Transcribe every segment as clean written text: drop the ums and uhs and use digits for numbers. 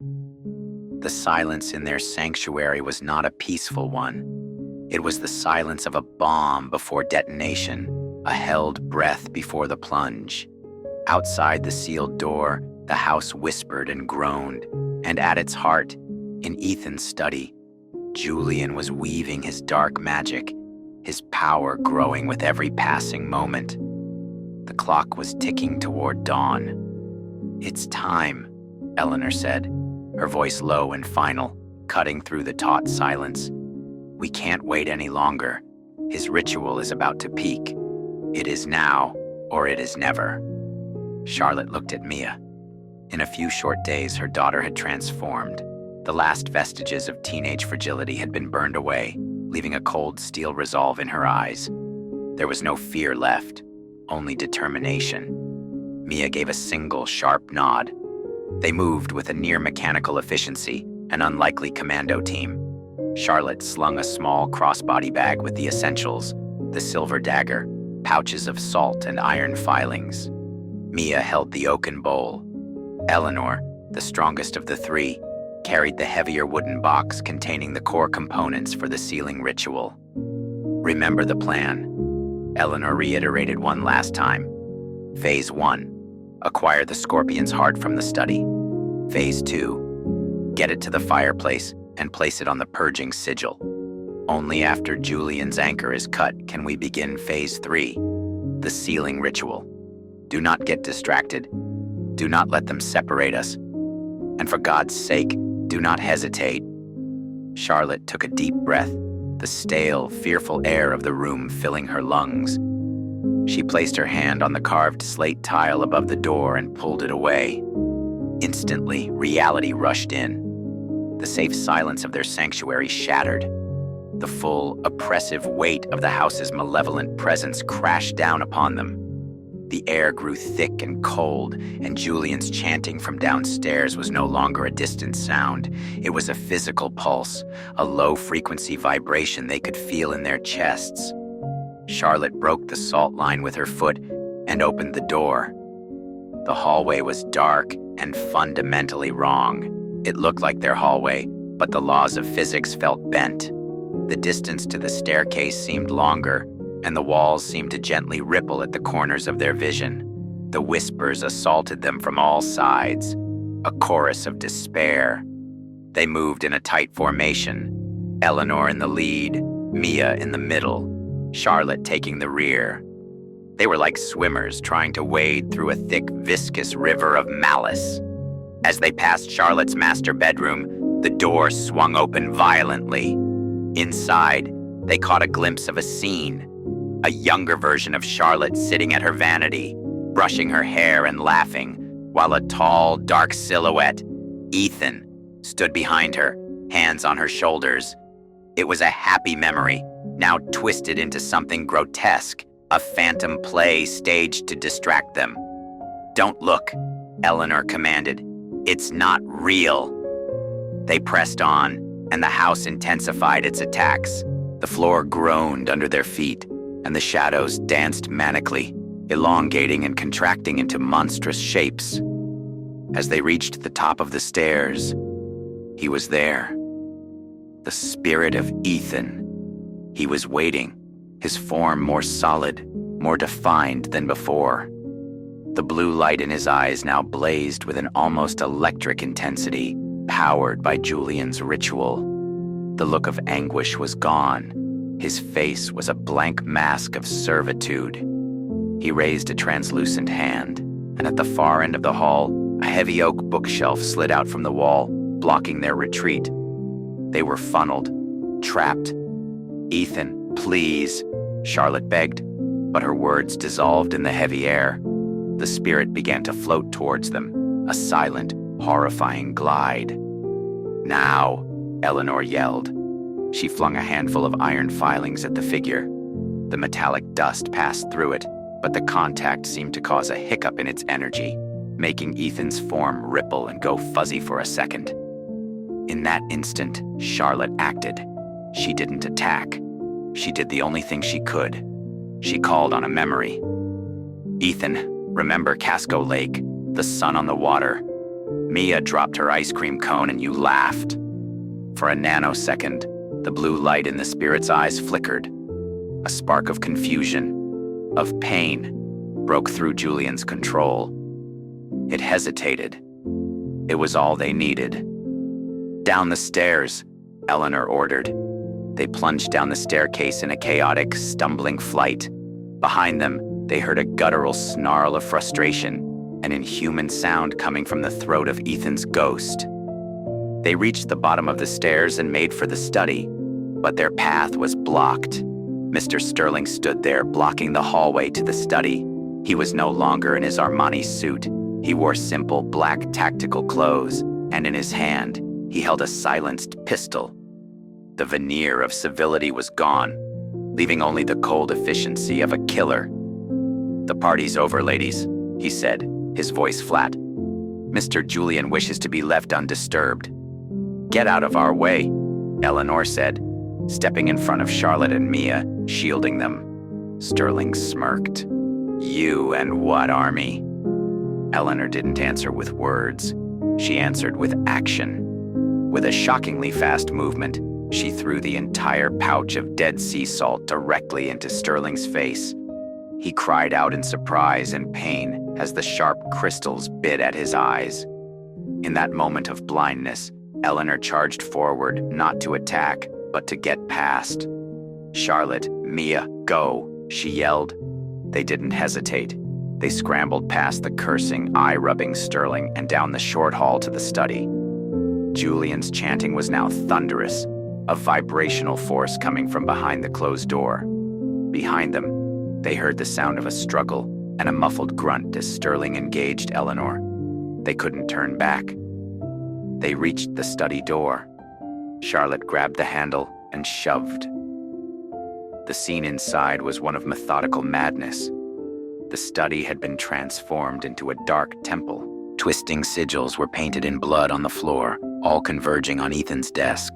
The silence in their sanctuary was not a peaceful one. It was the silence of a bomb before detonation, a held breath before the plunge. Outside the sealed door, the house whispered and groaned, and at its heart, in Ethan's study, Julian was weaving his dark magic, his power growing with every passing moment. The clock was ticking toward dawn. "It's time," Eleanor said, her voice low and final, cutting through the taut silence. "We can't wait any longer. His ritual is about to peak. It is now, or it is never." Charlotte looked at Mia. In a few short days, her daughter had transformed. The last vestiges of teenage fragility had been burned away, leaving a cold steel resolve in her eyes. There was no fear left, only determination. Mia gave a single sharp nod. They moved with a near-mechanical efficiency, an unlikely commando team. Charlotte slung a small crossbody bag with the essentials, the silver dagger, pouches of salt and iron filings. Mia held the oaken bowl. Eleanor, the strongest of the three, carried the heavier wooden box containing the core components for the sealing ritual. "Remember the plan," Eleanor reiterated one last time. "Phase 1, acquire the scorpion's heart from the study. Phase 2, get it to the fireplace and place it on the purging sigil. Only after Julian's anchor is cut can we begin Phase 3, the sealing ritual. Do not get distracted. Do not let them separate us. And for God's sake, do not hesitate." Charlotte took a deep breath, the stale, fearful air of the room filling her lungs. She placed her hand on the carved slate tile above the door and pulled it away. Instantly, reality rushed in. The safe silence of their sanctuary shattered. The full, oppressive weight of the house's malevolent presence crashed down upon them. The air grew thick and cold, and Julian's chanting from downstairs was no longer a distant sound. It was a physical pulse, a low-frequency vibration they could feel in their chests. Charlotte broke the salt line with her foot and opened the door. The hallway was dark and fundamentally wrong. It looked like their hallway, but the laws of physics felt bent. The distance to the staircase seemed longer, and the walls seemed to gently ripple at the corners of their vision. The whispers assaulted them from all sides, a chorus of despair. They moved in a tight formation, Eleanor in the lead, Mia in the middle, Charlotte taking the rear. They were like swimmers trying to wade through a thick, viscous river of malice. As they passed Charlotte's master bedroom, the door swung open violently. Inside, they caught a glimpse of a scene. A younger version of Charlotte sitting at her vanity, brushing her hair and laughing, while a tall, dark silhouette, Ethan, stood behind her, hands on her shoulders. It was a happy memory, now twisted into something grotesque, a phantom play staged to distract them. "Don't look," Eleanor commanded. "It's not real." They pressed on, and the house intensified its attacks. The floor groaned under their feet, and the shadows danced manically, elongating and contracting into monstrous shapes. As they reached the top of the stairs, he was there. The spirit of Ethan. He was waiting, his form more solid, more defined than before. The blue light in his eyes now blazed with an almost electric intensity, powered by Julian's ritual. The look of anguish was gone. His face was a blank mask of servitude. He raised a translucent hand, and at the far end of the hall, a heavy oak bookshelf slid out from the wall, blocking their retreat. They were funneled, trapped. "Ethan, please," Charlotte begged, but her words dissolved in the heavy air. The spirit began to float towards them, a silent, horrifying glide. "Now," Eleanor yelled. She flung a handful of iron filings at the figure. The metallic dust passed through it, but the contact seemed to cause a hiccup in its energy, making Ethan's form ripple and go fuzzy for a second. In that instant, Charlotte acted. She didn't attack. She did the only thing she could. She called on a memory. "Ethan, remember Casco Lake, the sun on the water. Mia dropped her ice cream cone and you laughed. For a nanosecond, the blue light in the spirit's eyes flickered. A spark of confusion, of pain, broke through Julian's control. It hesitated. It was all they needed. "Down the stairs," Eleanor ordered. They plunged down the staircase in a chaotic, stumbling flight. Behind them, they heard a guttural snarl of frustration, an inhuman sound coming from the throat of Ethan's ghost. They reached the bottom of the stairs and made for the study, but their path was blocked. Mr. Sterling stood there, blocking the hallway to the study. He was no longer in his Armani suit. He wore simple black tactical clothes, and in his hand, he held a silenced pistol. The veneer of civility was gone, leaving only the cold efficiency of a killer. "The party's over, ladies," he said, his voice flat. "Mr. Julian wishes to be left undisturbed." "Get out of our way," Eleanor said, stepping in front of Charlotte and Mia, shielding them. Sterling smirked. "You and what army?" Eleanor didn't answer with words. She answered with action. With a shockingly fast movement, she threw the entire pouch of Dead Sea salt directly into Sterling's face. He cried out in surprise and pain as the sharp crystals bit at his eyes. In that moment of blindness, Eleanor charged forward, not to attack, but to get past. "Charlotte, Mia, go," she yelled. They didn't hesitate. They scrambled past the cursing, eye-rubbing Sterling and down the short hall to the study. Julian's chanting was now thunderous, a vibrational force coming from behind the closed door. Behind them, they heard the sound of a struggle and a muffled grunt as Sterling engaged Eleanor. They couldn't turn back. They reached the study door. Charlotte grabbed the handle and shoved. The scene inside was one of methodical madness. The study had been transformed into a dark temple. Twisting sigils were painted in blood on the floor, all converging on Ethan's desk.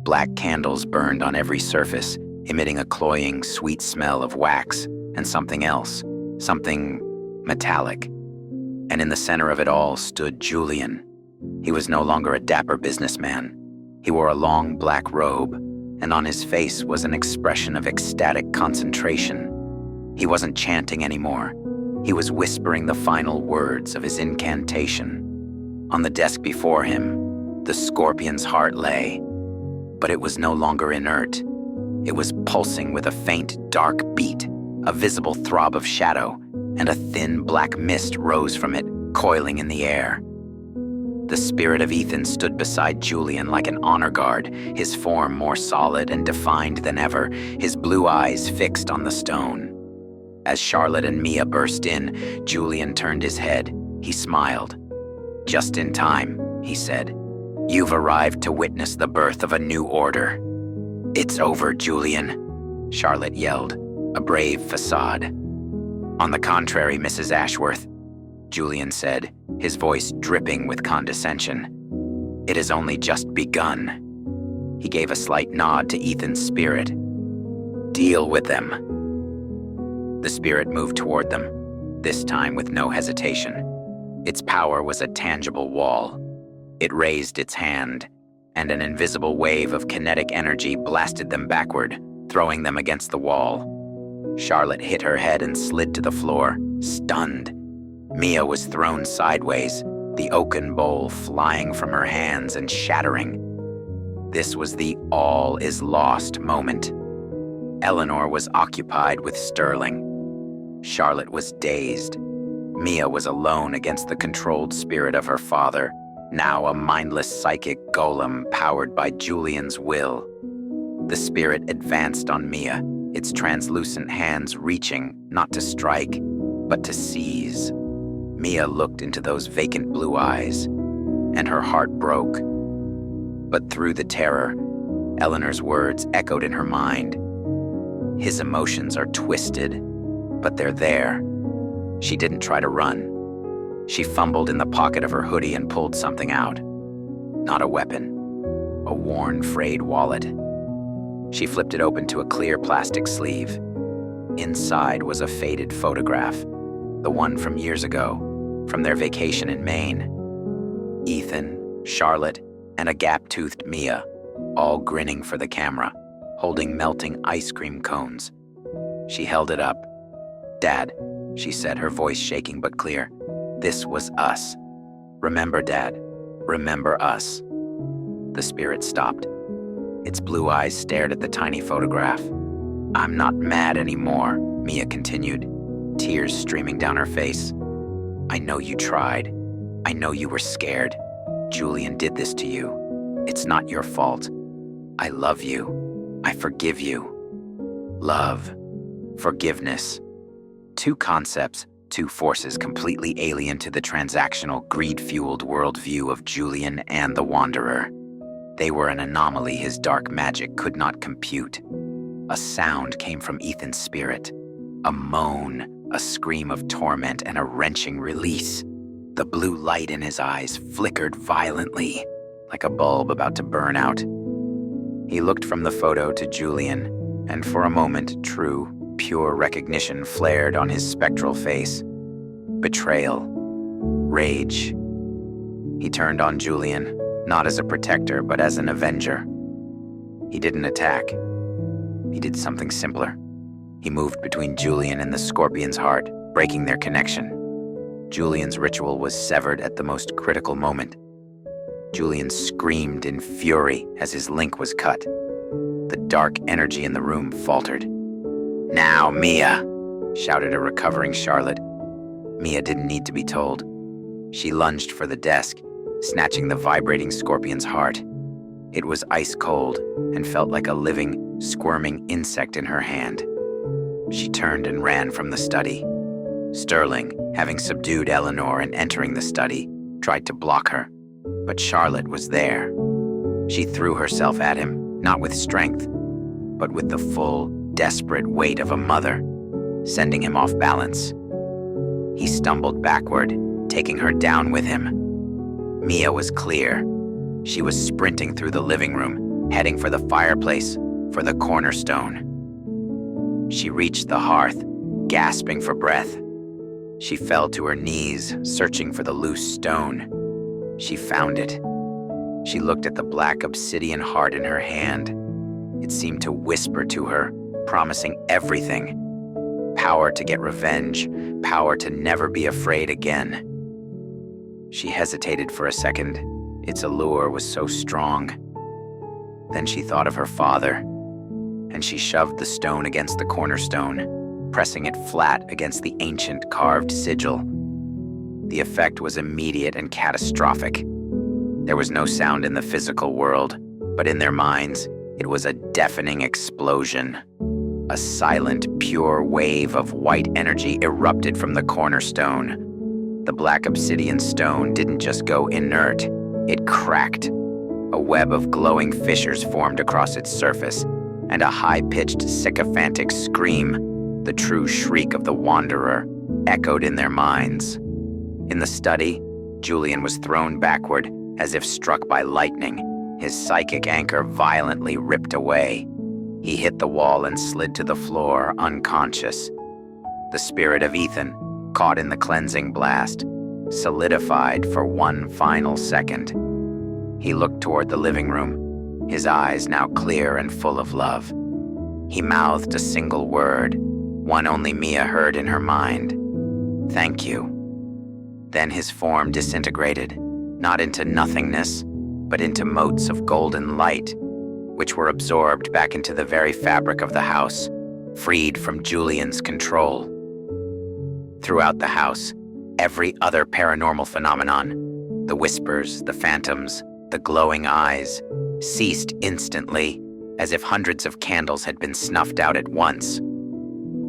Black candles burned on every surface, emitting a cloying, sweet smell of wax and something else, something metallic. And in the center of it all stood Julian. He was no longer a dapper businessman. He wore a long black robe, and on his face was an expression of ecstatic concentration. He wasn't chanting anymore. He was whispering the final words of his incantation. On the desk before him, the scorpion's heart lay, but it was no longer inert. It was pulsing with a faint, dark beat, a visible throb of shadow, and a thin black mist rose from it, coiling in the air. The spirit of Ethan stood beside Julian like an honor guard, his form more solid and defined than ever, his blue eyes fixed on the stone. As Charlotte and Mia burst in, Julian turned his head. He smiled. "Just in time," he said. "You've arrived to witness the birth of a new order." "It's over, Julian," Charlotte yelled, a brave facade. "On the contrary, Mrs. Ashworth," Julian said, his voice dripping with condescension. "It has only just begun." He gave a slight nod to Ethan's spirit. "Deal with them." The spirit moved toward them, this time with no hesitation. Its power was a tangible wall. It raised its hand, and an invisible wave of kinetic energy blasted them backward, throwing them against the wall. Charlotte hit her head and slid to the floor, stunned. Mia was thrown sideways, the oaken bowl flying from her hands and shattering. This was the all is lost moment. Eleanor was occupied with Sterling. Charlotte was dazed. Mia was alone against the controlled spirit of her father, now a mindless psychic golem powered by Julian's will. The spirit advanced on Mia, its translucent hands reaching, not to strike, but to seize. Mia looked into those vacant blue eyes, and her heart broke. But through the terror, Eleanor's words echoed in her mind. His emotions are twisted, but they're there. She didn't try to run. She fumbled in the pocket of her hoodie and pulled something out. Not a weapon, a worn, frayed wallet. She flipped it open to a clear plastic sleeve. Inside was a faded photograph, the one from years ago, from their vacation in Maine. Ethan, Charlotte, and a gap-toothed Mia, all grinning for the camera, holding melting ice cream cones. She held it up. "Dad," she said, her voice shaking but clear. "This was us. Remember, Dad. Remember us." The spirit stopped. Its blue eyes stared at the tiny photograph. "I'm not mad anymore," Mia continued, tears streaming down her face. "I know you tried. I know you were scared. Julian did this to you. It's not your fault. I love you. I forgive you." Love. Forgiveness. Two concepts, two forces completely alien to the transactional, greed-fueled worldview of Julian and the Wanderer. They were an anomaly his dark magic could not compute. A sound came from Ethan's spirit. A moan, a scream of torment, and a wrenching release. The blue light in his eyes flickered violently, like a bulb about to burn out. He looked from the photo to Julian, and for a moment, true, pure recognition flared on his spectral face. Betrayal. Rage. He turned on Julian, not as a protector, but as an avenger. He didn't attack. He did something simpler. He moved between Julian and the scorpion's heart, breaking their connection. Julian's ritual was severed at the most critical moment. Julian screamed in fury as his link was cut. The dark energy in the room faltered. "Now, Mia!" shouted a recovering Charlotte. Mia didn't need to be told. She lunged for the desk, snatching the vibrating scorpion's heart. It was ice cold and felt like a living, squirming insect in her hand. She turned and ran from the study. Sterling, having subdued Eleanor and entering the study, tried to block her, but Charlotte was there. She threw herself at him, not with strength, but with the full, desperate weight of a mother, sending him off balance. He stumbled backward, taking her down with him. Mia was clear. She was sprinting through the living room, heading for the fireplace, for the cornerstone. She reached the hearth, gasping for breath. She fell to her knees, searching for the loose stone. She found it. She looked at the black obsidian heart in her hand. It seemed to whisper to her, promising everything. Power to get revenge, power to never be afraid again. She hesitated for a second. Its allure was so strong. Then she thought of her father, and she shoved the stone against the cornerstone, pressing it flat against the ancient carved sigil. The effect was immediate and catastrophic. There was no sound in the physical world, but in their minds, it was a deafening explosion. A silent, pure wave of white energy erupted from the cornerstone. The black obsidian stone didn't just go inert, it cracked. A web of glowing fissures formed across its surface, and a high-pitched, sycophantic scream, the true shriek of the Wanderer, echoed in their minds. In the study, Julian was thrown backward, as if struck by lightning, his psychic anchor violently ripped away. He hit the wall and slid to the floor, unconscious. The spirit of Ethan, caught in the cleansing blast, solidified for one final second. He looked toward the living room, his eyes now clear and full of love. He mouthed a single word, one only Mia heard in her mind. "Thank you." Then his form disintegrated, not into nothingness, but into motes of golden light, which were absorbed back into the very fabric of the house, freed from Julian's control. Throughout the house, every other paranormal phenomenon, the whispers, the phantoms, the glowing eyes, ceased instantly, as if hundreds of candles had been snuffed out at once.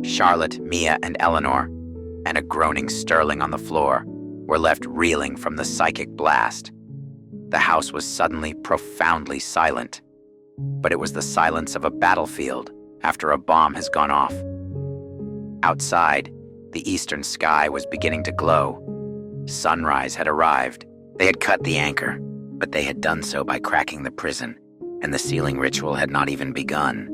Charlotte, Mia, and Eleanor, and a groaning Sterling on the floor, were left reeling from the psychic blast. The house was suddenly profoundly silent, but it was the silence of a battlefield after a bomb has gone off. Outside, the eastern sky was beginning to glow. Sunrise had arrived. They had cut the anchor, but they had done so by cracking the prison, and the sealing ritual had not even begun.